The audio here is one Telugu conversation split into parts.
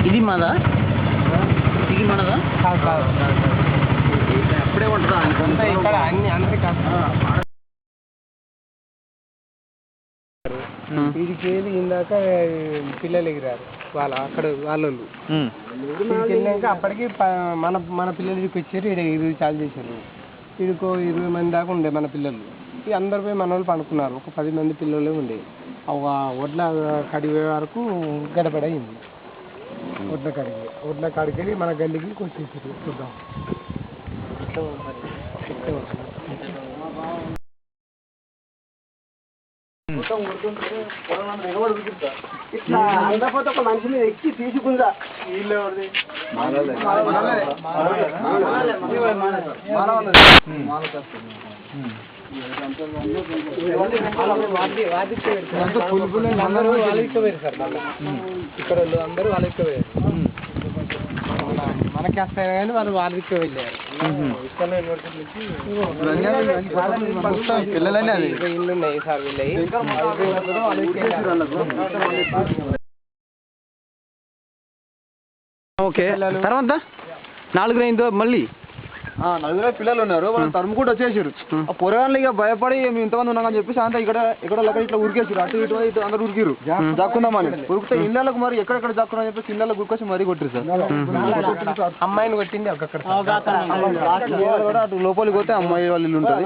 ఇది మాదా? ఇది మనదా? అప్పుడే ఉంటుందా? ఇక్కడ అన్ని అందరికీ వీడికి ఇందాక పిల్లలు ఎగిరారు వాళ్ళు వెళ్ళాక అప్పటికి మన పిల్లలు చూపించారు. ఇక్కడ 20 చాలు చేశారు. వీడికో 20 మంది దాకా ఉండే మన పిల్లలు. అందరు పోయి మన వాళ్ళు పడుకున్నారు. ఒక 10 మంది పిల్లలు ఉండే. ఒక ఒడ్ల కడిగే వరకు గడబడ అయింది. ఒడ్ల కాడికి వెళ్ళి మన గల్లీకి వచ్చేసారు. చూద్దాం. ఇట్లా అందకపోతే ఒక మనిషి మీద ఎక్కి తీసుకుందా అందరూ వాళ్ళెక్కపోయారు సార్. ఇక్కడ అందరూ వాళ్ళెక్కపోయారు. మనకి వస్తాయి కానీ వాళ్ళు ఎక్కువ వెళ్ళారు. పిల్లలనే ఇల్లు ఉన్నాయి సార్. ఓకే, తర్వాత 4 అయిందో మళ్ళీ 4 పిల్లలు ఉన్నారు. వాళ్ళు తరుము కూడా వచ్చేసారు. ఆ పొరగాళ్ళు ఇక భయపడి మేము ఇంతమంది ఉన్నామని చెప్పేసి అంతా ఇక్కడ ఇట్లా ఉరికేసారు. అటు ఇటు అందరు ఉరికిరు దాక్కుందామని. ఉరికితే ఇళ్ళకు మరి ఎక్కడెక్కడ దాక్కున్నా చెప్పేసి ఇళ్ళకు ఉరికొచ్చి మరీ కొట్టారు సార్. అమ్మాయిని కొట్టింది కూడా అటు లోపలికి పోతే అమ్మాయి వాళ్ళ ఇల్లు ఉంటుంది.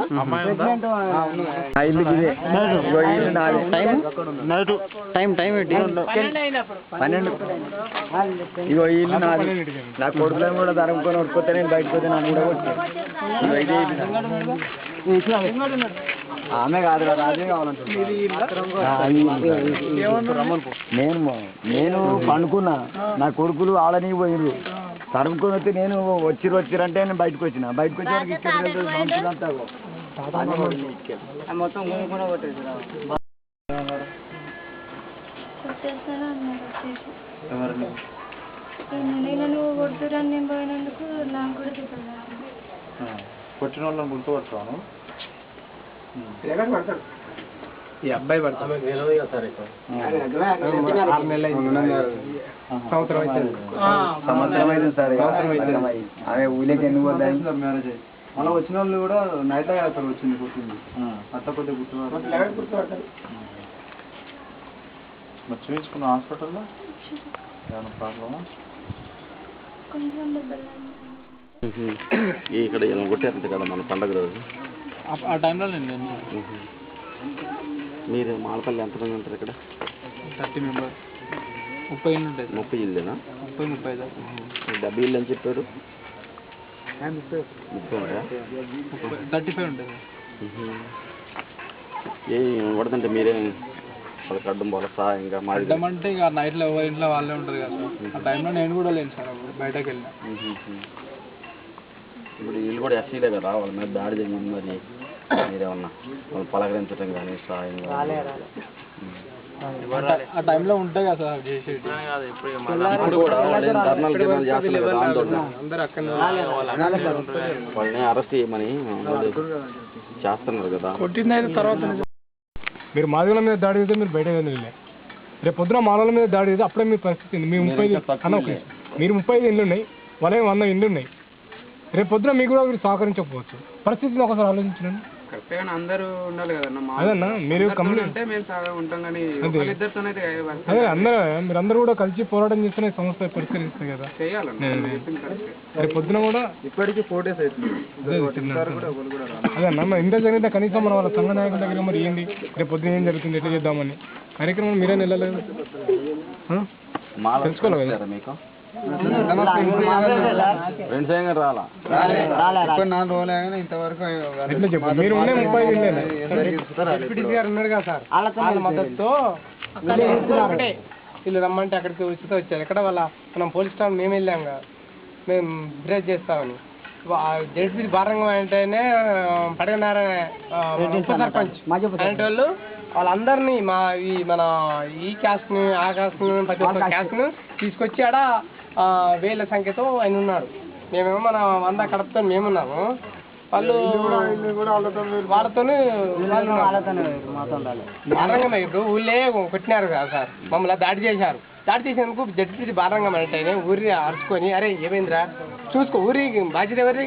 టైం ఏంటి? 12. ఇగో ఈ ఇల్లు నాది. నా కొడుకులను కూడా తరుముకొని ఉరికొస్తే నేను బయటకు పోతే నన్ను కూడా ఆమె కాదు కదా, అదే కావాలంటుంది. నేను పండుకున్నా. నా కొడుకులు ఆడనికి పోయిర్రు. తరుముకొని వస్తే నేను వచ్చిరంటే నేను బయటకు వచ్చిన. బయటకు వచ్చేసరికి మొత్తం కూడా నువ్వు కొడుతురని నేను పోయినందుకు నాకు కూడా చెప్పాను. కొట్టిన వాళ్ళని గుర్తుపడతాను. ఈ అబ్బాయి పడతాడు. సంవత్సరం అయితే సరే ఆమె ఊళ్ళకి ఎన్ని పోతాయి. మళ్ళీ వచ్చిన వాళ్ళు కూడా నైట్ అక్కడ వచ్చింది గుర్తుంది. అట్టపోతే గుర్తుపడతారు. మరి చూపించుకున్న హాస్పిటల్లో ఏమైనా ప్రాబ్లమా? ఇక్కడ ఇలా కొట్టారంట కదా మన పండగ రోజు. ఆ టైంలో మీరు మాలపల్లి ఎంతమంది ఉంటారు ఇక్కడ? 30 మెంబర్స్. 30 ఇల్లు ఉంటాయి. 30 ఇల్లేనా? 30 70 ఇల్లు అని చెప్పారు. 35 ఉంటుంది. ఏ పడుతుంటే మీరే కడ్డం బొలసా ఇంకా అంటే ఇక నైట్లో ఎవరి ఇంట్లో వాళ్ళే ఉంటుంది కదా సార్. ఆ టైంలో నేను కూడా లేను సార్. అప్పుడు బయటకు వెళ్ళినా. ఇప్పుడు వీళ్ళు కూడా ఎస్సీలే కదా, వాళ్ళ మీద దాడి జరిగింది. మరి మీరేమన్నా వాళ్ళు పలకరించడం కానీ సాయం ఆ టైంలో ఉంటాయి కదా సార్ చేసేది. వాళ్ళని అరెస్ట్ చేయమని చేస్తున్నారు కదా. కొట్టింది అయితే తర్వాత మీరు మాదిగల మీద దాడి చేస్తే మీరు బయట వెళ్ళలే. రేపు పొద్దున మానవుల మీద దాడి చేస్తే అప్పుడే మీ పరిస్థితి. మీరు 35 ఇండ్లు ఉన్నాయి, వాళ్ళే 100 ఇండ్లు ఉన్నాయి. రేపు పొద్దున మీకు కూడా సహకరించకపోవచ్చు. పరిస్థితిని ఒకసారి ఆలోచించండి. అందరూ ఉండాలి కదన్నా. అదన్నా మీరు అదే మీరందరూ కూడా కలిసి పోరాటం చేస్తేనే సంస్థ పరిష్కరిస్తుంది కదా. రేపు పొద్దున కూడా ఇప్పటికీ 4 days అవుతుంది. అదన్నా ఇంత జరిగితే కనీసం మన వాళ్ళ సంఘ నాయకుల దగ్గర మరి ఏంది రేపు పొద్దున ఏం జరుగుతుంది, ఎట్లా చేద్దామని కార్యక్రమం మీరే వెళ్ళలేదు తెలుసుకోవాలి కదా. మీకు ఇంతవరకు మీరు ఉండే 30 ఉన్నాడు కదా సార్. వాళ్ళ మద్దతుతో వీళ్ళు రమ్మంటే అక్కడికి ఉచిత వచ్చారు. ఎక్కడ వాళ్ళ మనం పోలీస్ స్టాఫ్ మేము వెళ్ళాం కదా, మేము బ్రేక్ చేస్తామని. జడ్పీ భారంగా అంటేనే పడగనారాయణ సర్పంచ్ అలాంటి వాళ్ళు వాళ్ళందరినీ మన ఈ క్యాస్ట్ని ఆ క్యాస్ట్ని ప్రతి ఒక్క క్యాస్ట్ను తీసుకొచ్చి ఆడ వేల సంఖ్యతో ఆయన ఉన్నాడు. మేమేమో మన 100 కడపతో మేమున్నాము. వాళ్ళు వాళ్ళతో ఇప్పుడు ఊళ్ళే కొట్టినారు కదా సార్, మమ్మల్ని దాడి చేశారు. దాడి చేసేందుకు జడ్పీటీ బాలంగం అంటే ఊరి అరుచుకొని అరే ఏమైందిరా చూసుకో ఊరి బాధ్యత ఎవరి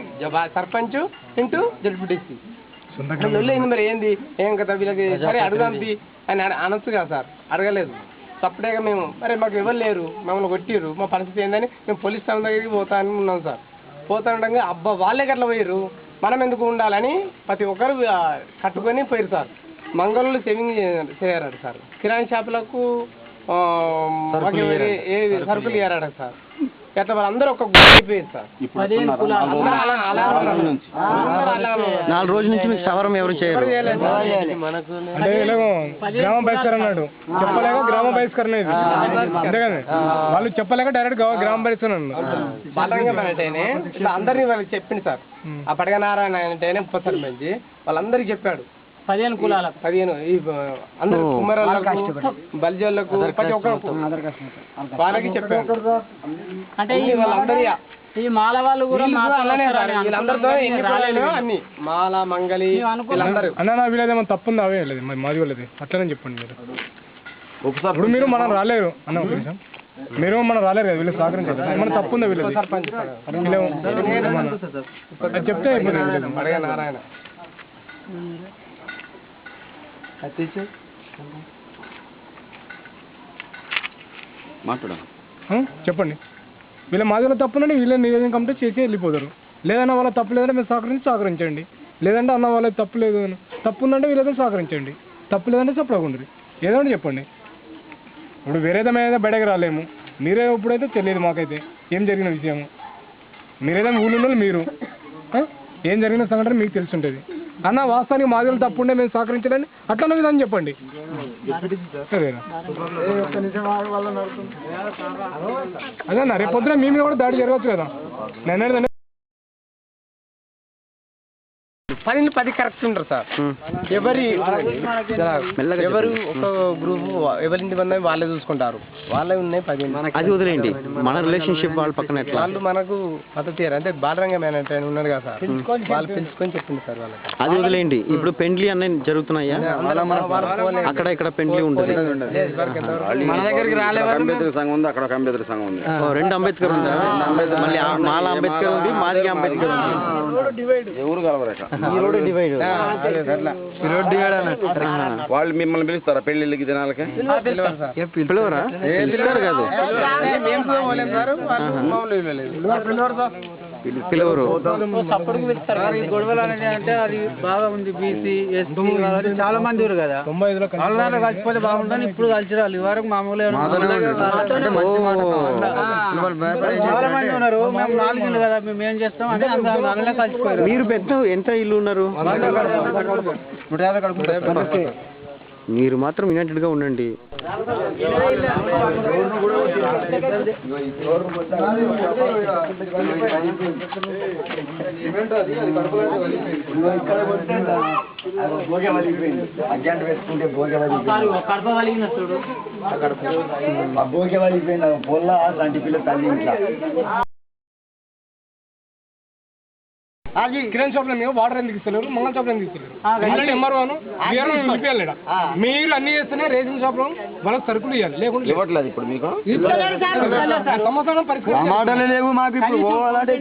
సర్పంచ్ ఇంటూ జడ్పీటీసీ లొల్లైంది మరి ఏంది ఏం కదా వీళ్ళకి సరే అడుగుదాంపి అని అనొచ్చు కదా సార్ అడగలేదు తప్పుడేగా మేము మరి మాకు ఎవరు లేరు మమ్మల్ని కొట్టిర్రు మా పరిస్థితి ఏందని మేము పోలీస్ స్టేషన్ దగ్గరికి పోతా అని ఉన్నాం సార్ పోతా ఉండగా అబ్బా వాళ్ళే గట్ల పోయారు మనం ఎందుకు ఉండాలని ప్రతి ఒక్కరు కట్టుకొని పోయారు సార్ మంగళూరు సేవింగ్ చేయరాడు సార్ కిరాణా షాపులకు సరుకులు ఇయ్యారట సార్ ఎట్లా వాళ్ళందరూ ఒక గుడి అయిపోయారు సార్ 4 రోజుల నుంచి మీకు సవరం ఎవరు చేయరు అంటే ఇలాగో గ్రామ బహిష్కరణ అన్నాడు చెప్పలేక గ్రామ బహిష్కరణ ఇది అంతేగాని వాళ్ళు చెప్పలేక డైరెక్ట్ గ్రామ బహిష్కరణ అన్నారు బాలంగం అంటేనే ఇట్లా అందరినీ వాళ్ళకి చెప్పింది సార్ ఆ పడగనారాయణ అంటేనే ఉప సర్పంచ్ వాళ్ళందరికీ చెప్పాడు 15 కులాలకు 15 ఈ అందరూ కుమ్మరాళ్ళకు బల్జోళ్ళకు ప్రతి ఒక్కరికి వాళ్ళకి చెప్పాడు అంటే వాళ్ళందరి ఈ మాల వాళ్ళు కూడా వీళ్ళందరితో అన్ని మాల మంగళి వీళ్ళందరూ అన్న వీళ్ళదేమో తప్పుంది అవే లేదు మరి మాది వాళ్ళది అట్లనే చెప్పండి మీరు ఇప్పుడు మీరు మనం రాలేరు అన్న ఒక నిమిషం మీరు మనం రాలేరు కదా వీళ్ళు సహకరించారు మన తప్పుందా వీళ్ళది చెప్తే అడగ నారాయణ చెప్పండి వీళ్ళ మాదిలో తప్పునండి వీళ్ళ నివేదన కంప్లీట్ చేసి వెళ్ళిపోతారు లేదన్నా వాళ్ళ తప్పు లేదంటే మీరు సహకరించండి లేదంటే అన్న వాళ్ళ తప్పు లేదు తప్పు ఉందంటే వీళ్ళతో సహకరించండి తప్పు లేదంటే చెప్పకుండా ఏదో చెప్పండి ఇప్పుడు వేరేదమైనా బయటకు రాలేము మీరే ఇప్పుడైతే తెలియదు మాకైతే ఏం జరిగిన విషయము మీరేదైనా ఊళ్ళో మీరు ఏం జరిగిన సంఘటన మీకు తెలిసి ఉంటుంది అన్న వాస్తవానికి మాదిలో తప్పు ఉండే మేము సహకరించాలని అట్లా విధానం చెప్పండి అదే అన్న రేపు పొద్దున మీ మీద కూడా దాడి జరగచ్చు కదా నేను 10 కరెక్ట్ ఉంటారు సార్ ఎవరు ఒక గ్రూప్ ఎవరింటి మంది వాళ్ళే చూసుకుంటారు వాళ్ళే ఉన్నాయి 10 అది వదిలేండి మన రిలేషన్షిప్ వాళ్ళ పక్కన వాళ్ళు మనకు మద్దతు ఇయ్యారు అంటే బాలరంగ మేనంటే ఉన్నారు కదా సార్ వాళ్ళు పిలుచుకొని చెప్పింది సార్ వాళ్ళకి అది వదిలేండి ఇప్పుడు పెండ్లి అన్నీ జరుగుతున్నాయా అక్కడ ఇక్కడ పెండ్లి ఉంటుంది మన దగ్గరికి రాలేదు అంబేద్కర్ సంఘం ఉంది అక్కడ అంబేద్కర్ సంఘం ఉంది 2 అంబేద్కర్ ఉందా మళ్ళీ మాల అంబేద్కర్ ఉంది మాదిగ అంబేద్కర్ ఉంది ఎవరు కలవరేక ఈ రోడ్ డివైడ్ వాళ్ళు మిమ్మల్ని పిలుస్తారా పెళ్లిళ్ళకి దినాలకి పిలవరా పిలుస్తారు కాదు పిలవరు గొడవలు అనేది అంటే అది బాగా ఉంది బీసీ ఎస్టీ చాలా మంది ఉన్నారు కదా 95లో కలిసిపోతే బాగుంటుంది ఇప్పుడు కలిసి రాలి వరకు మామూలుగా చాలా మంది ఉన్నారు మేము 4 ఇల్లు కదా మేము ఏం చేస్తాం అంటే అందులో కలిసిపోయారు మీరు పెద్ద ఎంత ఇల్లు ఉన్నారు మీరు మాత్రం యునైటెడ్ గా ఉండండి భోగే వలిగిపోయింది పొల్ల లాంటి పిల్ల తల్లి ఇంట్లో కిరణ్ షాప్ లో మేము వాటర్ ఎందుకు ఇస్తలేరు మంగళ షాప్ లో ఎందుకు ఇస్తలేరు ఎంఆర్ఓను నిలిపేయాలి మీరు అన్ని చేస్తేనే రేషన్ షాప్ లో వాళ్ళకి సరుకులు ఇవ్వాలి లేకుండా ఇవ్వట్లేదు ఇప్పుడు మీకు సంవత్సరం టమాటాలు లేవు మాకు ఇప్పుడు పోవాలంటే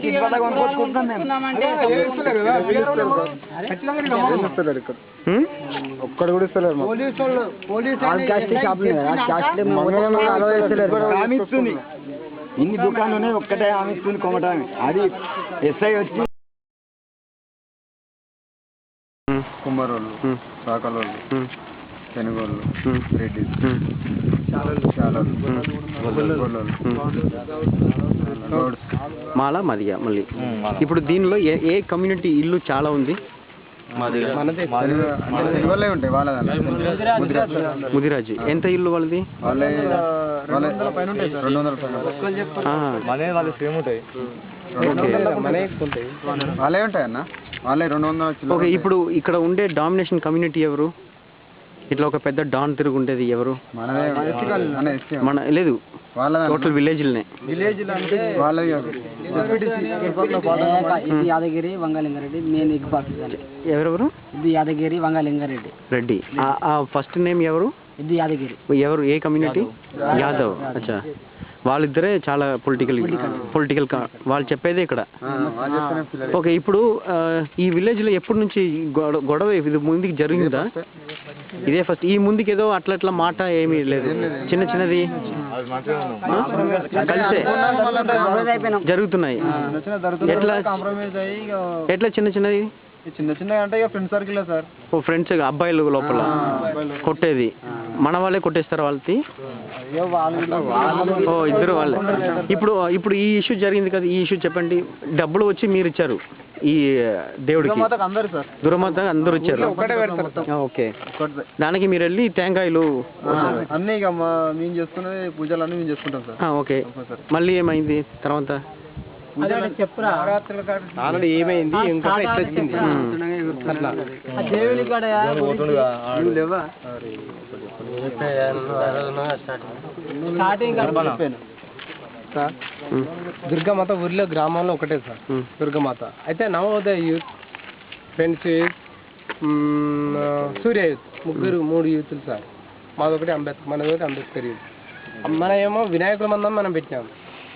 ఒక్కడు కూడా ఇస్తలేరు హామీ ఇస్తుంది ఇన్ని దుకాణాలు ఉన్నాయి ఒక్కటే హామీ ఇస్తుంది కొమ్మటామి అది ఎస్ఐ వచ్చి కుమ్మరోళ్ళు సాకలోళ్ళు తెనుగోళ్ళు రెడ్డి మాల మదిగా మళ్ళీ ఇప్పుడు దీనిలో ఏ కమ్యూనిటీ ఇల్లు చాలా ఉంది ఉంటాయి ముదిరాజు ఎంత ఇల్లు వాళ్ళది వాళ్ళే ఉంటాయి అన్న వాళ్ళే 200. ఓకే ఇప్పుడు ఇక్కడ ఉండే డామినేషన్ కమ్యూనిటీ ఎవరు ఇట్లా ఒక పెద్ద డాన్ తిరుగుండేది ఎవరు మన లేదు టోటల్ విలేజ్లనే యాదగిరి వంగలింగారెడ్డి మెయిన్ ఎగ్ బాక్స్ ఎవరెవరు ఇది యాదగిరి వంగలింగారెడ్డి రెడ్డి ఫస్ట్ నేమ్ ఎవరు ఇది యాదగిరి. ఎవరు ఏ కమ్యూనిటీ? యాదవ్. అచ్చా, వాళ్ళిద్దరే చాలా పొలిటికల్ వాళ్ళు చెప్పేదే ఇక్కడ. ఓకే, ఇప్పుడు ఈ విలేజ్ లో ఎప్పటి నుంచి గొడవ ఇది ముందుకు జరిగిందా? ఇదే ఫస్ట్? ఈ ముందుకు ఏదో అట్లా మాట ఏమీ లేదు, చిన్నది కలిసే జరుగుతున్నాయి. ఎట్లా చిన్నది? చిన్నగా అంటే ఇక ఫ్రెండ్ సర్కిల్ సార్. ఓ ఫ్రెండ్స్, అబ్బాయిలు లోపల కొట్టేది మన వాళ్ళే కొట్టేస్తారు వాళ్ళకి? ఓ ఇద్దరు వాళ్ళే. ఇప్పుడు ఈ ఇష్యూ జరిగింది కదా, ఈ ఇష్యూ చెప్పండి. డబ్బులు వచ్చి మీరు ఇచ్చారు ఈ దేవుడికి, దుర్గమాత అందరూ ఇచ్చారు. ఓకే, దానికి మీరు వెళ్ళి టెంకాయలు అన్నీ ఇక మేము చేసుకునే పూజలు అన్నీ మేము చేసుకుంటాం సార్. ఓకే, మళ్ళీ ఏమైంది తర్వాత? ఆల్రెడీ ఏమైంది, ఇంకా ఎట్లా వచ్చింది అట్లా దుర్గామాత ఊర్లో గ్రామంలో ఒకటే సార్ దుర్గామాత. అయితే నవోదయ యూత్, ఫ్రెండ్స్ యూత్, సూర్య యూత్, మూడు యూత్లు సార్. మాదొకటి మనదొకటి అంబేద్కర్ యూత్. మన ఏమో వినాయకుల మందం మనం పెట్టాము,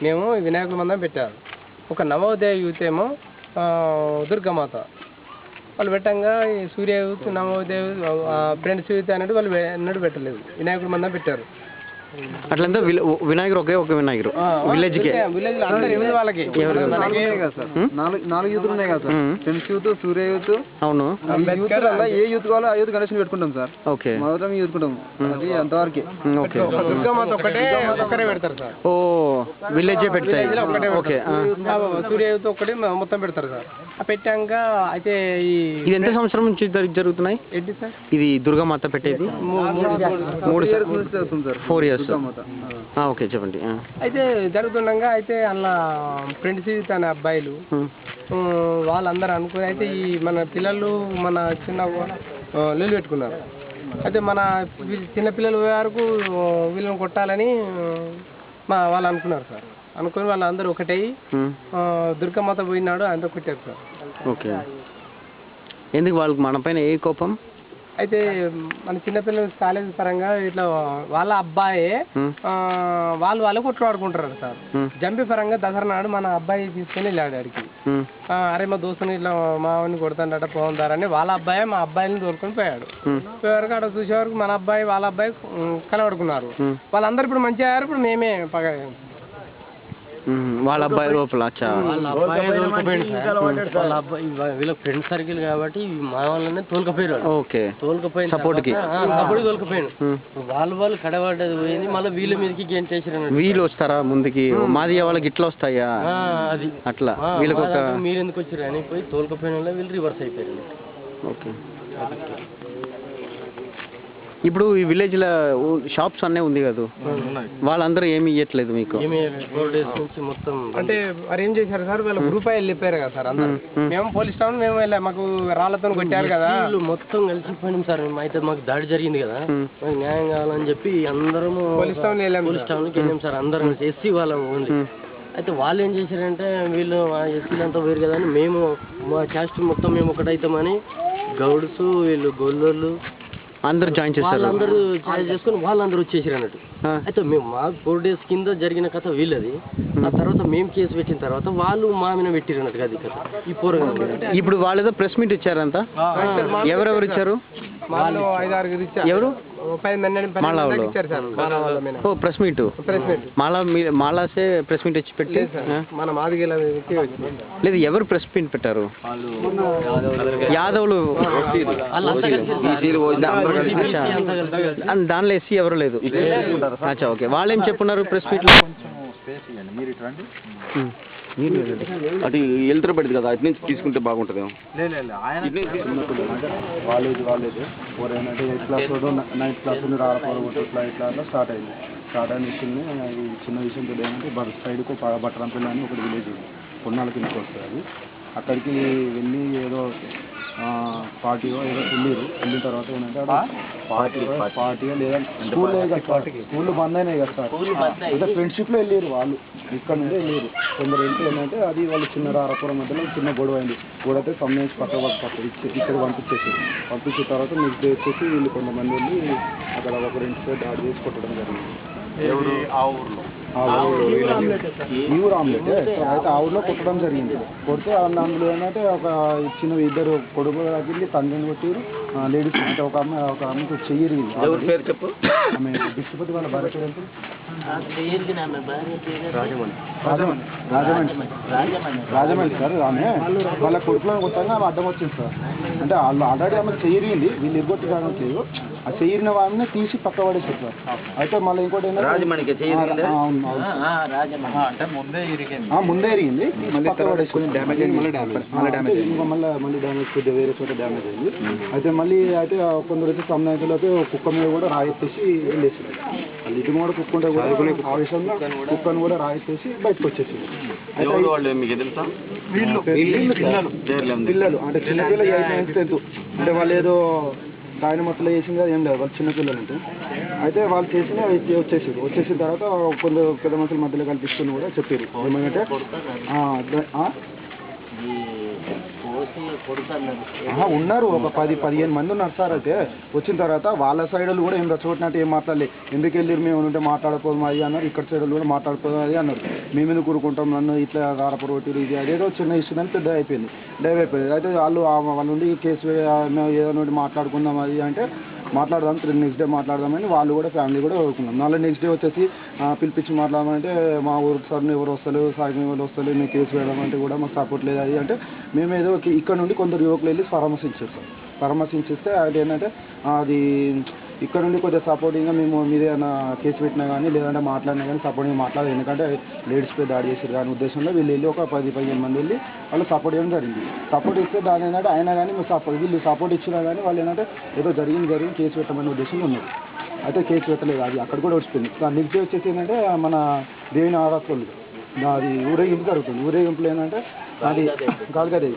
మేము వినాయకుల మందం పెట్టారు. ఒక నవోదయ యూత్ ఏమో దుర్గామాత వాళ్ళు పెట్టంగా, ఈ సూర్య యూత్, నవోదయ ఫ్రెండ్స్ యూత్ అనేది వాళ్ళు ఎన్నడూ పెట్టలేదు, వినాయకుల మందం పెట్టారు. అట్లంతా వినాయకుడు ఒక వినాయకుడు విలేజ్ వాళ్ళకి 4 యూత్లు ఉన్నాయి కదా సార్. ఫ్రెండ్స్ యూత్, సూర్య యూత్. అవును, ఏ యూత్ కావాలో ఆ యూత్ గణేష్ పెట్టుకుంటాం సార్. ఓకే, మొదట యూత్కుంటాం, అది అంతవరకే. దుర్గామాత ఒక్కరే పెడతారు సార్. ఓ విలేజ్ పెడతాయి. ఓకే, సూర్య యూత్ ఒక్కటి మొత్తం పెడతారు సార్. పెట్టాక అయితే ఇది ఎంత సంవత్సరం నుంచి జరుగుతున్నాయి? ఏంటి సార్ ఇది దుర్గామాత పెట్టేది? 4 years. ఓకే, చెప్పండి. అయితే జరుగుతుండగా అయితే అలా ఫ్రెండ్స్ తన అబ్బాయిలు వాళ్ళందరూ అనుకుని అయితే ఈ మన పిల్లలు మన చిన్న లొల్లి పెట్టుకున్నారు. అయితే మన చిన్న పిల్లలు వరకు వీళ్ళని కొట్టాలని వాళ్ళు అనుకున్నారు సార్. అనుకుని వాళ్ళందరూ ఒకటై దుర్గమాత పోయినాడు అంతా కొట్టారు సార్. ఓకే, ఎందుకు వాళ్ళకి మన పైన ఏ కోపం? అయితే మన చిన్నపిల్లలు కాలేజ్ పరంగా ఇట్లా వాళ్ళ అబ్బాయే వాళ్ళు కొట్లాడుకుంటారు సార్. జంపి పరంగా దసరా నాడు మన అబ్బాయి తీసుకుని వెళ్ళాడు ఆడికి. అరే మా దోస్తుని ఇట్లా మావని కొడతాడట పోతారని వాళ్ళ అబ్బాయి మా అబ్బాయిని తోలుకొని పోయాడు. పోయేవరకు అక్కడ చూసే వరకు మన అబ్బాయి వాళ్ళ అబ్బాయి కలవడుకున్నారు. వాళ్ళందరూ ఇప్పుడు మంచిగా అయ్యారు. ఇప్పుడు మేమే పగ వాళ్ళ అబ్బాయి లోపల వీళ్ళ ఫ్రెండ్ సర్కిల్ కాబట్టి మా వాళ్ళనే తోలుకపోయారు. ఓకే, తోలుకపోయిన సపోర్ట్ కి తోలుకపోయాను. వాళ్ళు కడబడ్డది పోయింది, మళ్ళీ వీళ్ళ మీదకి గేమ్ చేసారు. వీళ్ళు వస్తారా ముందుకి? మాది వాళ్ళకి ఇట్లా వస్తాయా? అది అట్లా వీళ్ళకి మీరు ఎందుకు వచ్చారు అని పోయి తోలుకపోయిన వల్ల వీళ్ళు రివర్స్ అయిపోయారు. ఓకే, ఇప్పుడు ఈ విలేజ్ లో షాప్స్ అన్నీ ఉంది కదా, వాళ్ళందరూ ఏమి ఇవ్వట్లేదు మీకు? మొత్తం అంటే మరి ఏం చేశారు సార్, వీళ్ళు గ్రూప్ అయ్యి వెళ్ళిపోయారు కదా సార్. అందరూ మేము పోలీస్ స్టేషన్ మేము వెళ్ళాం, మాకు రాళ్లతో కొట్టారు కదా. మొత్తం కలిసిపోయినాం సార్. అయితే మాకు దాడి జరిగింది కదా, మాకు న్యాయం కావాలని చెప్పి అందరం పోలీస్ స్టేషన్ వెళ్ళాం సార్. అందరం ఎస్సీ వాళ్ళం ఉంది. అయితే వాళ్ళు ఏం చేశారంటే వీళ్ళు ఎస్సీలంతా వేరు కదా అని మేము మా క్యాస్ట్ మొత్తం మేము ఒకటైతామని గౌడ్స్ వీళ్ళు గొల్లోళ్ళు అందరూ జాయిన్ చేస్తారు. వాళ్ళందరూ జాయిన్ చేసుకుని వాళ్ళందరూ వచ్చేసారు అన్నట్టు. అయితే మేము మా 4 days కింద జరిగిన కథ వీళ్ళది. ఆ తర్వాత మేము కేసు పెట్టిన తర్వాత వాళ్ళు మా మీద పెట్టిరు అన్నట్టు అది కథ. ఈ పోరగా ఇప్పుడు వాళ్ళేదో ప్రెస్ మీట్ ఇచ్చారంతా, ఎవరెవరు ఇచ్చారు? వాళ్ళు 5-6 ఇచ్చారు. ఎవరు? 10 మంది ఇచ్చారు సార్. ఓ ప్రెస్ మీట్ మాలాసే ప్రెస్ మీట్ ఇచ్చి పెట్టి మన మాదిగల లేదు. ఎవరు ప్రెస్ మీట్ పెట్టారు? యాదవులు. దానిలో ఎస్సీ ఎవరు లేదు. అచ్చా, ఓకే. వాళ్ళేం చెప్పున్నారు ప్రెస్ మీట్ లో? అటు వెళ్తారు పడింది కదా, అటు నుంచి తీసుకుంటే బాగుంటుంది. వాళ్ళేది 8th class 9th class ఇట్లా స్టార్ట్ అయింది. విషయాన్ని ఈ చిన్న విషయం ఏంటంటే సైడ్కు బట్టరంపల్లి అని ఒకటి విలేజ్ పొన్నాల కిందకి వస్తుంది. అది అక్కడికి వెళ్ళి ఏదో పార్టీయో ఏదో వెళ్ళిన తర్వాత ఏంటంటే పార్టీయో లేదా స్కూళ్ళు బంద్ అయినాయి కదా సార్, అయితే ఫ్రెండ్షిప్లో వెళ్ళారు వాళ్ళు, ఇక్కడ నుండి వెళ్ళారు కొందరు. వెళ్తే ఏంటంటే అది వాళ్ళు చిన్న రారపురం మధ్యలో చిన్న గొడవ అయింది. గొడవ అయితే సంబంధించి పక్క ఇక్కడ పంపించిన తర్వాత నెక్స్ట్ డే వచ్చేసి వీళ్ళు కొంతమంది వెళ్ళి అక్కడ ఒక ఇంటితో దాడి చేసి కొట్టడం జరిగింది. ఈ ఊరు ఆమ్లెట్ అయితే ఆ ఊరిలో కొట్టడం జరిగింది. కొడితే అందులో ఏంటంటే ఒక చిన్న ఇద్దరు కొడుకు తగిలి తండ్రిని కొట్టారు, లేడీస్ అంటే ఒక ఆమెకు చెయ్యి ఆమె డిస్ట్రిక్ట్ వాళ్ళ భార్య పేరు రాజమండ్రి సార్. ఆమె వాళ్ళ కొడుకులను కొట్టాలని ఆమె అడ్డం వచ్చింది సార్. అంటే వాళ్ళు ఆల్రెడీ ఆమె చెయ్యిరింది, వీళ్ళు ఎగ్గొట్టి కావడం లేదు, ఆ చెయ్యిరిన ఆమెను తీసి పక్క పడేసారు సార్. అయితే మళ్ళీ ఇంకోటి ముందే ఇరిగింది, మళ్ళీ డ్యామేజ్ కొద్దిగా వేరే చోట డ్యామేజ్ అయింది. అయితే మళ్ళీ అయితే కొందరు అయితే సంబంధించలేకపోతే కుక్క మీద కూడా రాయెత్తేసి వెళ్ళేసారు. వాళ్ళు ఇటు కూడా కుక్కుంటే కూడా ఆవేశంగా కుక్కను కూడా రాయెత్తేసి బయటకు వచ్చేసింది. పిల్లలు అంటే చిన్నపిల్లలు 8th 9th 10th అంటే వాళ్ళు ఏదో కాయన మొత్తంలో చేసింది ఏం లేదు, వాళ్ళు చిన్నపిల్లలు అంటే. అయితే వాళ్ళు చేసిన వచ్చేసిన తర్వాత కొందరు పెద్ద మనుషుల మధ్యలో కల్పిస్తున్న కూడా చెప్పారు ఏమంటే ఉన్నారు ఒక 10-15 మంది ఉన్నారు సార్. అయితే వచ్చిన తర్వాత వాళ్ళ సైడ్లు కూడా ఏం రచ్చగొట్టినట్టు ఏం మాట్లాడలేదు. ఎందుకు వెళ్ళారు మేము ఉంటే మాట్లాడకపోదు అది అన్నారు, ఇక్కడ సైడ్లు కూడా మాట్లాడకపోదు అది అన్నారు. మేము ఎందుకు కూరుకుంటాం, నన్ను ఇట్లా గారపూర్ కొట్టిరు ఇది అదేదో చిన్న ఇష్యూ అని పెద్ద అయిపోయింది, డైవ్ అయిపోయింది. అయితే వాళ్ళ నుండి కేసు ఏదో నుండి మాట్లాడుకుందాం అది అంటే మాట్లాడదాం, నెక్స్ట్ డే మాట్లాడదామని వాళ్ళు కూడా ఫ్యామిలీ కూడా కోరుకున్నాం. మళ్ళీ నెక్స్ట్ డే వచ్చేసి పిలిపించి మాట్లాడమంటే మా ఊరికి సార్ ఎవరు వస్తారు, సాయం ఎవరు వస్తారు, నేను కేసు వేయడమంటే కూడా మాకు సపోర్ట్ లేదు అది అంటే మేము ఏదో ఇక్కడ నుండి కొందరు యువకులు వెళ్ళి పరామర్శించారు. పరామర్శించిస్తే అది ఏంటంటే అది ఇక్కడ నుండి కొద్దిగా సపోర్టింగ్గా మేము మీద ఏమైనా కేసు పెట్టినా కానీ లేదంటే మాట్లాడినా కానీ సపోర్టింగ్ మాట్లాడదు, ఎందుకంటే లేడీస్పై దాడి చేశారు కానీ ఉద్దేశంలో వీళ్ళు వెళ్ళి ఒక 10-15 మంది వెళ్ళి వాళ్ళు సపోర్ట్ చేయడం జరిగింది. సపోర్ట్ ఇస్తే దాని ఏంటంటే అయినా కానీ వీళ్ళు సపోర్ట్ ఇచ్చినా కానీ వాళ్ళు ఏంటంటే ఏదో జరిగింది కేసు పెట్టమనే ఉద్దేశంలో ఉన్నారు. అయితే కేసు పెట్టలేదు, అది అక్కడ కూడా వచ్చిపోయింది. నెక్స్ట్ డే వచ్చేసి ఏంటంటే మన దేవిని ఆరాత్రులు అది ఊరేగింపు జరుగుతుంది. ఊరేగింపులో ఏంటంటే అది కాదు కదా,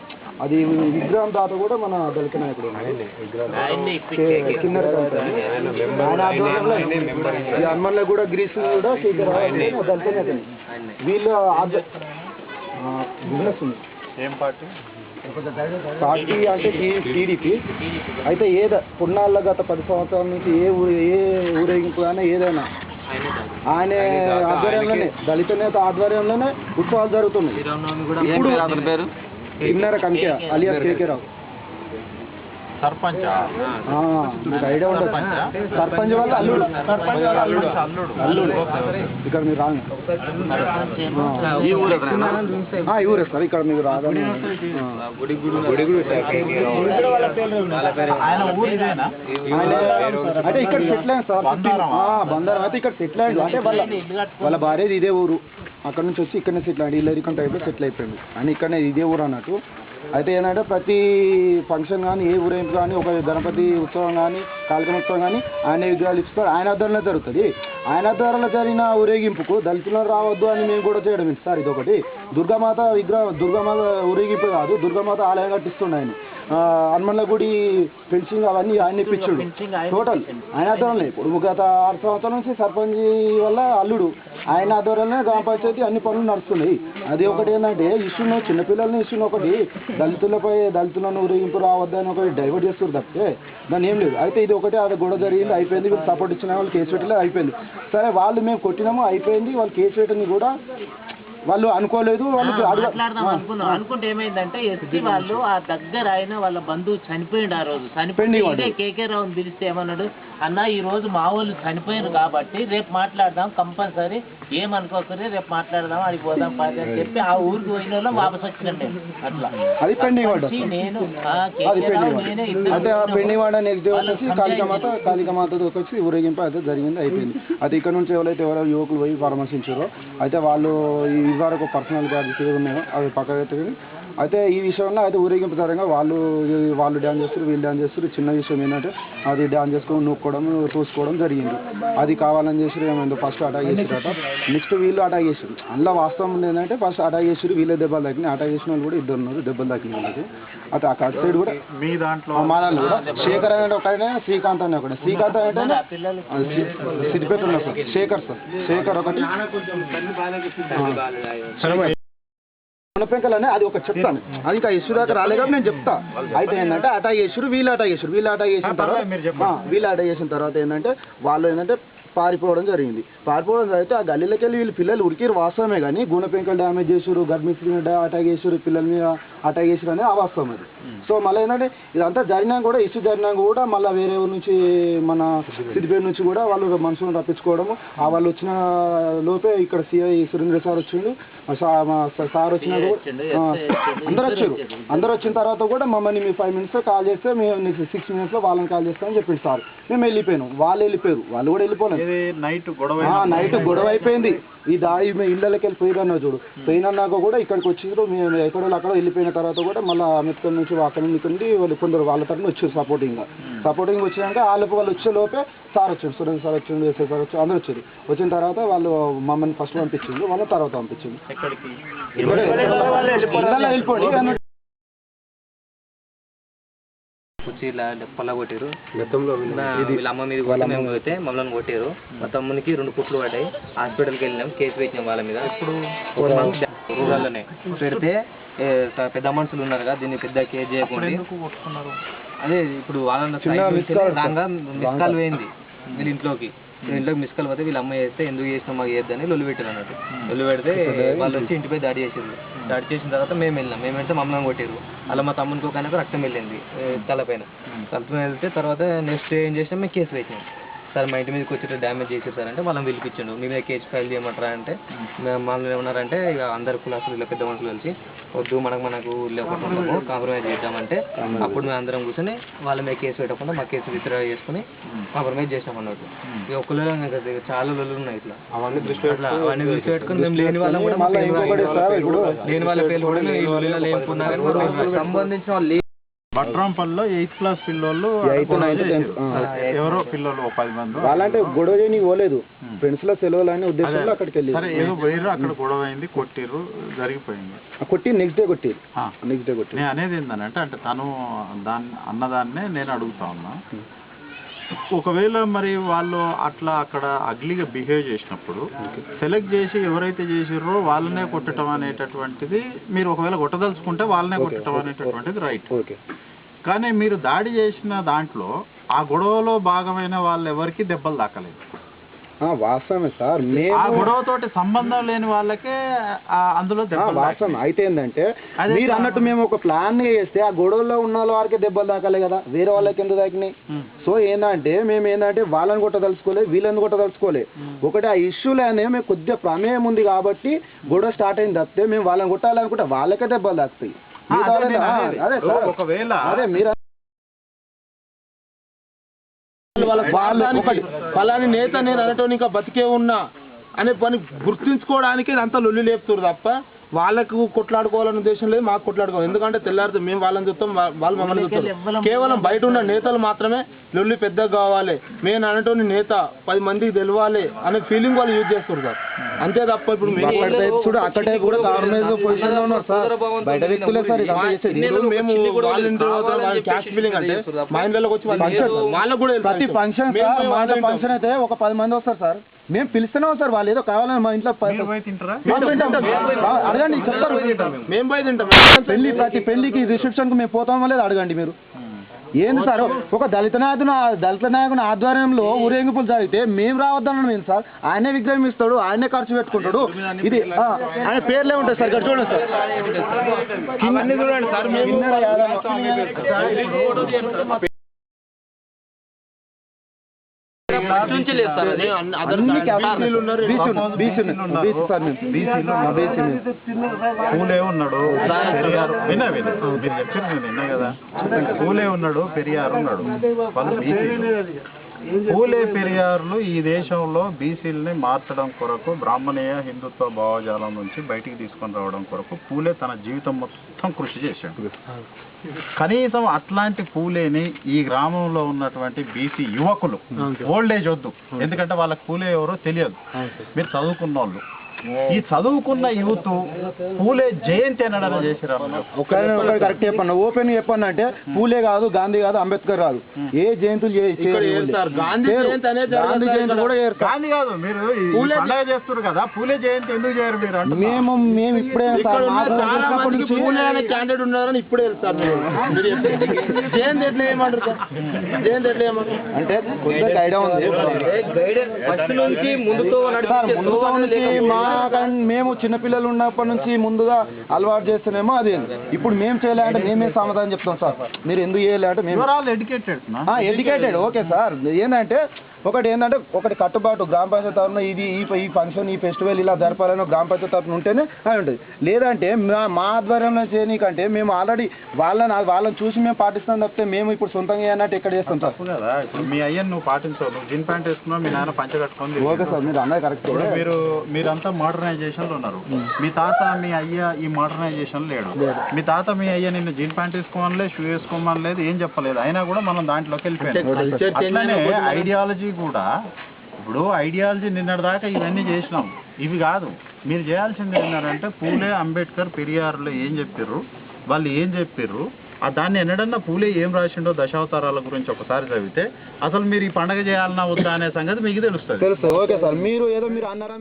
అది విగ్రహం దాత కూడా మన దళిత నాయకుడు కిన్నెర హనుమన్ల కూడా గ్రీస్ కూడా దళిత నేతని వీళ్ళు బిజినెస్ ఉంది. ఏం పార్టీ అంటే టీడీపీ. అయితే పున్నాళ్ళ గత 10 సంవత్సరాల నుంచి ఏ ఊరేగింపు కానీ ఏదైనా ఆయన ఆధ్వర్యంలోనే దళిత నేత ఆధ్వర్యంలోనే ఉత్సవాలు జరుగుతున్నాయి. ఇప్పుడు కిన్నెర కంకె అలియాస్ కేకే రావు సర్పంచ్ ఐడియా ఉంటుంది. సర్పంచ్ వల్ల అల్లుడు ఇక్కడ మీరు రాను ఈ ఊరే సార్, ఇక్కడ మీరు రాదని అంటే ఇక్కడ సెటిల్ అయింది సార్. బంగారం అయితే ఇక్కడ సెటిల్ అయ్యాడు అంటే వాళ్ళ భార్యది ఇదే ఊరు, అక్కడ నుంచి వచ్చి ఇక్కడనే సెటిల్ అయ్యాడు. ఇల్లరికం టైప్లో సెటిల్ అయిపోయింది అని ఇక్కడనే ఇదే ఊరు అన్నట్టు. అయితే ఏంటంటే ప్రతి ఫంక్షన్ కానీ ఏ ఊరేంపు కానీ ఒక గణపతి ఉత్సవం కానీ కాళికమ్మ ఉత్సవం కానీ ఆయన విగ్రహాలు ఇస్తారు, ఆయన ఆధ్వర్యంలో జరుగుతుంది. ఆయన ఆధ్వర్యంలో జరిగిన ఊరేగింపుకు దళితులను రావద్దు అని మేము కూడా చేయడం సార్. ఇదొకటి దుర్గామాత దుర్గామాత ఊరేగింపు కాదు, దుర్గామాత ఆలయం కట్టిస్తుండే ఆయన. హనుమన్ల గుడి ఫెన్సింగ్ అవన్నీ ఆయన ఇప్పించుడు టోటల్ ఆయన ఆధ్వర్యంలో. ఇప్పుడు గత 6 సంవత్సరాల నుంచి సర్పంచ్ వల్ల అల్లుడు ఆయన ఆధ్వర్యంలో గ్రామ పంచాయతీ అన్ని పనులు నడుస్తున్నాయి. అది ఒకటి ఏంటంటే ఇష్యూను చిన్నపిల్లలని ఇష్యూను ఒకటి దళితులను ఊరేగింపు రావద్దని ఒకటి డైవర్ట్ చేస్తారు తప్పితే దాన్ని ఏం లేదు. అయితే ఇది ఒకటి అది గొడవ జరిగింది, అయిపోయింది. వీళ్ళు సపోర్ట్ ఇచ్చిన వాళ్ళు కేసు పెట్టలేదు, అయిపోయింది. సరే వాళ్ళు మేము కొట్టినాము అయిపోయింది, వాళ్ళు కేసు పెట్టింది కూడా వాళ్ళు అనుకోలేదు. అనుకుంటే ఏమైందంటే ఎస్టీ వాళ్ళు ఆ దగ్గర ఆయన వాళ్ళ బంధువు చనిపోయిండు. ఆ రోజు చనిపోయింది కేకే రావుని పిలిస్తే ఏమన్నాడు, అన్న ఈ రోజు మా వాళ్ళు చనిపోయారు కాబట్టి రేపు మాట్లాడదాం, కంపల్సరీ ఏమనుకోకరి రేపు మాట్లాడదాం, అడిగి పోదాం పాది అని చెప్పి ఆ ఊరికి పోయిన వాళ్ళు వాపస్ వచ్చినట్టే. అట్లా అది పెండింగ్ నేను నెక్స్ట్ డే వచ్చేసి కాళికామాతతో వచ్చి ఊరేగింపు అయితే జరిగింది, అయిపోయింది. అయితే ఇక్కడ నుంచి ఎవరైతే యువకులు పోయి పరామర్శించారో అయితే వాళ్ళు ఈ వరకు పర్సనల్ ఛార్జెస్ ఏవి ఉన్నాయో అవి పక్కన పెట్టుకుని అయితే ఈ విషయంలో అయితే ఊరేగింపు తరంగా వాళ్ళు డ్యాన్స్ చేస్తారు, వీళ్ళు డ్యాన్స్ చేస్తారు. చిన్న విషయం ఏంటంటే అది డ్యాన్స్ చేసుకొని నూక్కోవడం చూసుకోవడం జరిగింది. అది కావాలని చేసి ఏమైందో ఫస్ట్ అటాక్ చేసిరట, నెక్స్ట్ వీళ్ళు అటాక్ చేసారు. అందులో వాస్తవం ఏంటంటే ఫస్ట్ అటాక్ చేసారు, వీళ్ళే దెబ్బలు తాకినాయి. అటాక్ చేసిన వాళ్ళు కూడా 2 ఉన్నారు, దెబ్బలు తాకినాయి వాళ్ళకి. అయితే అటు సైడ్ కూడా మీ దాంట్లో మా దాంట్లో కూడా శేఖర్ అనే ఒకనే, శ్రీకాంత్ అనే ఒకటి. శ్రీకాంత్ అంటే సిద్దిపేట ఉన్నారు సార్, శేఖర్ ఒకటి. పెంకలనే అది ఒక చెప్తాను, అది ఇంకా ఇష్యూ దాకా రాలే కాబట్టి నేను చెప్తా. అయితే ఏంటంటే అటాక్ చేసారు, వీళ్ళు అటాక్ చేసిన తర్వాత ఏంటంటే వాళ్ళు ఏంటంటే పారిపోవడం జరిగింది. పారిపోవడం జరిగితే ఆ గల్లీలోకి వెళ్ళి వీళ్ళు పిల్లలు ఉరికిరు వాస్తవమే, కానీ గుణ పెంకలు డ్యామేజ్ చేసారు, గర్భిణీ మీద అటాక్ చేసారు, పిల్లల మీద అటాక్ చేసారు అనేది అవాస్తవం అది. సో మళ్ళీ ఏంటంటే ఇదంతా జరిగినా కూడా, ఇష్యూ జరిగినా కూడా మళ్ళీ వేరే ఊరు నుంచి మన సిద్దిపేట నుంచి కూడా వాళ్ళు మనుషులను రప్పించుకోవడము. వాళ్ళు వచ్చిన లోపే ఇక్కడ సిఐ సురేంద్ర సార్ వచ్చిండు, సార్ వచ్చినా అందరూ వచ్చిన తర్వాత కూడా మమ్మల్ని మీ 5 minutes కాల్ చేస్తే మేము 6 minutes వాళ్ళని కాల్ చేస్తామని చెప్పింది సార్. మేము వెళ్ళిపోయాను, వాళ్ళు వెళ్ళిపోయారు, వాళ్ళు కూడా వెళ్ళిపోలేదు. నైట్ గొడవ అయిపోయింది. ఈ దాడి ఇళ్ళకి వెళ్ళి పోయిరన్నా చూడు, పోయినాక కూడా ఇక్కడికి వచ్చిండ్రు. మేము ఎక్కడో అక్కడ వెళ్ళిపోయిన తర్వాత కూడా మళ్ళీ అంబేద్కర్ నుంచి అక్కడ నుండి వాళ్ళు కొందరు వాళ్ళ తరఫున వచ్చారు సపోర్టింగ్ వచ్చినాక వాళ్ళు వచ్చే లోపే సార్ వచ్చాడు, సురేంద్ర సార్ వచ్చిండు, ఎస్ఐ సార్ వచ్చారు, అందరూ వచ్చారు. వచ్చిన తర్వాత వాళ్ళు మమ్మల్ని ఫస్ట్ పంపించిండు, వాళ్ళ తర్వాత పంపించిండు. వెళ్ళిపోండి కుర్చీలా పొల్ల కొట్టారు. వీళ్ళ అమ్మ మీద కూడా మేము పోతే మమ్మల్ని కొట్టారు. మా తమ్మునికి 2 కుట్లు పడ్డాయి. హాస్పిటల్కి వెళ్ళినాం, కేసు పెట్టినాం వాళ్ళ మీద. ఇప్పుడు రూరల్లోనే పెడితే పెద్ద మనుషులు ఉన్నారు కదా, దీన్ని పెద్ద కేసు చేయకుండా అదే ఇప్పుడు వాళ్ళ రాగా మిస్కాల్ పోయింది వీళ్ళ ఇంట్లోకి మిస్కాల్ పోతే వీళ్ళ అమ్మ చేస్తే ఎందుకు చేసినా మాకు చేయొద్దని లొల్లు పెట్టారు అన్నట్టు. లొల్లు పెడితే వాళ్ళు వచ్చి ఇంటిపై దాడి చేసారు. దాడి చేసిన తర్వాత మేము వెళ్ళినాం. మేము వెళ్తే మమ్మల్ని కొట్టారు. అలా మా తమ్మునికి ఒక ఆయనకు రక్తం వెళ్ళింది తలపైన. తలపైన వెళ్తే తర్వాత నెక్స్ట్ ఏం చేసినాం, మేము కేసు పెట్టినాం. సార్ మా ఇంటి మీదకి వచ్చి డ్యామేజ్ చేసేసారంటే వాళ్ళని పిలిపించండు. మీ మీద కేసు ఫైల్ చేయమంటారా అంటే మమ్మల్ని ఏమన్నారంటే ఇక అందరు కులాసులు ఇలా పెద్ద మనుషులు కలిసి వద్దు మనకు లేకుండా కాంప్రమైజ్ చేద్దామంటే అప్పుడు మేము అందరం కూర్చొని వాళ్ళ మీద కేసు పెట్టకుండా మా కేసు విత్డ్రా చేసుకుని కాంప్రమైజ్ చేసినాం అన్నట్టు. ఇక ఒక్కళ్ళు చాలా లొల్లు ఉన్నాయి ఇట్లా. అవన్నీ దృష్టి పెట్టుకుని మేము లేని వాళ్ళం కూడా లేని వాళ్ళ పేర్లు కూడా లేకున్నా సంబంధించిన వాళ్ళు బట్రాంపల్లిలో 8th class పిల్లలు ఎవరో పిల్లలు 10 మంది వాళ్ళంటే గొడవ చేయడానికి పోలేదు, ఫ్రెండ్స్ లో సెలవులు అనే ఉద్దేశంలో అక్కడికి వెళ్ళి ఏదో పోయారు, అక్కడ గొడవ అయింది, కొట్టిర్రు, జరిగిపోయింది. కొట్టి నెక్స్ట్ డే కొట్టి నేను అనేది ఏంటంటే తను అన్నదాన్నే నేను అడుగుతా ఉన్నా. ఒకవేళ మరి వాళ్ళు అట్లా అక్కడ అగ్లీగా బిహేవ్ చేసినప్పుడు సెలెక్ట్ చేసి ఎవరైతే చేసిర్రో వాళ్ళనే కొట్టడం అనేటటువంటిది, మీరు ఒకవేళ కొట్టదలుచుకుంటే వాళ్ళనే కొట్టడం అనేటటువంటిది రైట్. కానీ మీరు దాడి చేసిన దాంట్లో ఆ గొడవలో భాగమైన వాళ్ళు ఎవరికి దెబ్బలు తాకలేదు. వాస్తవమే సార్, ఆ గొడవతోటి సంబంధం లేని వాళ్ళకే అందులో వాస్తవం. అయితే ఏంటంటే మీరు అన్నట్టు మేము ఒక ప్లాన్ చేస్తే ఆ గొడవలో ఉన్న వారికే దెబ్బలు తాకాలి కదా, వేరే వాళ్ళకి ఎందుకు తాకినాయి? సో ఏంటంటే మేము ఏంటంటే వాళ్ళని కొట్టదలుచుకోలేదు, వీళ్ళని కొట్టదలుచుకోలేదు. ఒకటి ఆ ఇష్యూలోనే మేము కొద్దిగా ప్రమేయం ఉంది కాబట్టి గొడవ స్టార్ట్ అయింది తప్పితే మేము వాళ్ళని కొట్టాలనుకుంటే వాళ్ళకే దెబ్బలు తాకుతాయి. అదే మీరు ఫలాని నేత నేను అనటం ఇంకా బతికే ఉన్నా అనే పని గుర్తించుకోవడానికి అంతా లొల్లి లేపుతారు తప్ప వాళ్ళకు కొట్లాడుకోవాలనే ఉద్దేశం లేదు, మాకు కొట్లాడుకోవాలి. ఎందుకంటే తెల్లారితే మేము వాళ్ళని చూస్తాం, వాళ్ళు మమ్మల్ని చూస్తాం. కేవలం బయట ఉన్న నేతలు మాత్రమే లొల్లి పెద్దగా కావాలి, మేము అనటోని నేత 10 మందికి తెలవాలి అనే ఫీలింగ్ వాళ్ళు యూజ్ చేస్తారు సార్. అంతే తప్ప ఇప్పుడు చూడు అక్కడే కూడా పొజిషన్ లో ఉన్నారు సార్, బయట వ్యక్తులే సార్. మేము వాళ్ళ ఇంటి క్యాస్ట్ ఫీలింగ్ అంటే మా ఇంట్లోకి వచ్చి వాళ్ళకు కూడా ప్రతి ఫంక్షన్ అయితే ఒక 10 మంది వస్తారు సార్. మేము పిలుస్తున్నాం సార్, వాళ్ళు ఏదో కావాలని మా ఇంట్లో అడగండి చెప్తారు. మేము పోయి తింటాం. ప్రతి పెళ్లికి రిసెప్షన్ కు మేము పోతామో లేదు అడగండి మీరు. ఏంది సార్, ఒక దళిత నాయకుని ఆధ్వర్యంలో ఊరేగింపులు జరిగితే మేము రావద్దన్నాం ఏంటి సార్? ఆయనే విగ్రహం ఇస్తాడు, ఆయనే ఖర్చు పెట్టుకుంటాడు. ఇది ఆయన పేర్లే ఉంటాయి సార్. ఇక్కడ చూడండి సార్, చూడండి సార్, మేము పూలే ఉన్నాడు, మీరు చెప్పారు నేను విన్నా కదా, పూలే ఉన్నాడు, పెరియారు ఉన్నాడు, వాళ్ళు పూలే పెరియార్లు ఈ దేశంలో బీసీలని మార్చడం కొరకు బ్రాహ్మణీయ హిందుత్వ భావజాలం నుంచి బయటికి తీసుకొని రావడం కొరకు పూలే తన జీవితం మొత్తం కృషి చేశాడు. కనీసం అట్లాంటి పూలేని ఈ గ్రామంలో ఉన్నటువంటి బీసీ యువకులు ఓల్డ్ ఏజ్ వద్దు, ఎందుకంటే వాళ్ళకి పూలే ఎవరో తెలియదు, మీరు చదువుకున్న వాళ్ళు, ఈ చదువుకున్న యూత్ పూలే జయంతి అనడం చేసిరారు. కరెక్ట్ చెప్పండి, ఓపెన్ చెప్పండి అంటే పూలే కాదు, గాంధీ కాదు, అంబేద్కర్ కాదు, ఏ జయంతులు గాంధీ జయంతి కూడా గాంధీ కాదు, మీరు పండుగ చేస్తారు కదా, పూలే జయంతి ఎందుకు చేయరు మీరు అంటే మేము ఇప్పుడే పూలే అనే క్యాండిడేట్ ఉన్నారని ఇప్పుడే సార్ జయంతి ఎట్లా ఏమంటారు సార్? జయంతి ఎట్లా ఏమంటారు అంటే కొద్దిగా ఐడియా ఉంది, ఫస్ట్ నుంచి ముందుతో మేము చిన్నపిల్లలు ఉన్నప్పటి నుంచి ముందుగా అలవాటు చేస్తేనేమో అది. ఇప్పుడు మేము చేయాలంటే మేమే సమాధానం చెప్తాం సార్, మీరు ఎందుకు చేయాలంటే మేము ఎడ్యుకేటెడ్ ఓకే సార్. ఏంటంటే ఒకటి కట్టుబాటు గ్రామ పంచాయతీ తరఫున ఇది ఈ ఫంక్షన్ ఈ ఫెస్టివల్ ఇలా జరపాలని గ్రామ పంచాయతీ తరఫున ఉంటేనే అది ఉంటుంది. లేదంటే మా ఆధ్వర్యంలో చేయనీకంటే మేము ఆల్రెడీ వాళ్ళని చూసి మేము పాటిస్తాం తప్పితే మేము ఇప్పుడు సొంతంగా అన్నట్టు ఎక్కడ చేస్తాం సార్. కదా ఇప్పుడు మీ అయ్యని నువ్వు పాటించవు, నువ్వు జీన్ ప్యాంట్ వేసుకున్నావు, మీ నాన్న పంచ కట్టుకుంది. ఓకే సార్, మీరు అన్నది కరెక్ట్. మీరంతా మోడర్నైజేషన్ లో ఉన్నారు. మీ తాత మీ అయ్య ఈ మోడర్నైజేషన్ లేడు. మీ తాత మీ అయ్య నిన్ను జీన్ ప్యాంట్ వేసుకోమని షూ వేసుకోమని లేదు, ఏం చెప్పలేదు, అయినా కూడా మనం దాంట్లోకి వెళ్ళిపోయాం. అట్లనే ఐడియాలజీ కూడా, ఇప్పుడు ఐడియాలజీ నిన్నటి దాకా ఇవన్నీ చేసినాం, ఇవి కాదు. మీరు చేయాల్సింది ఏంటంటే పూలే అంబేద్కర్ పెరియార్లో ఏం చెప్పారు, వాళ్ళు ఏం చెప్పారు, దాన్ని ఎన్నడన్నా పూలే ఏం రాసిండో దశావతారాల గురించి ఒకసారి చదివితే అసలు మీరు ఈ పండగ చేయాలన్నా వద్దా అనే సంగతి మీకు తెలుస్తుంది. ఓకే సార్, మీరు ఏదో మీరు అన్నారా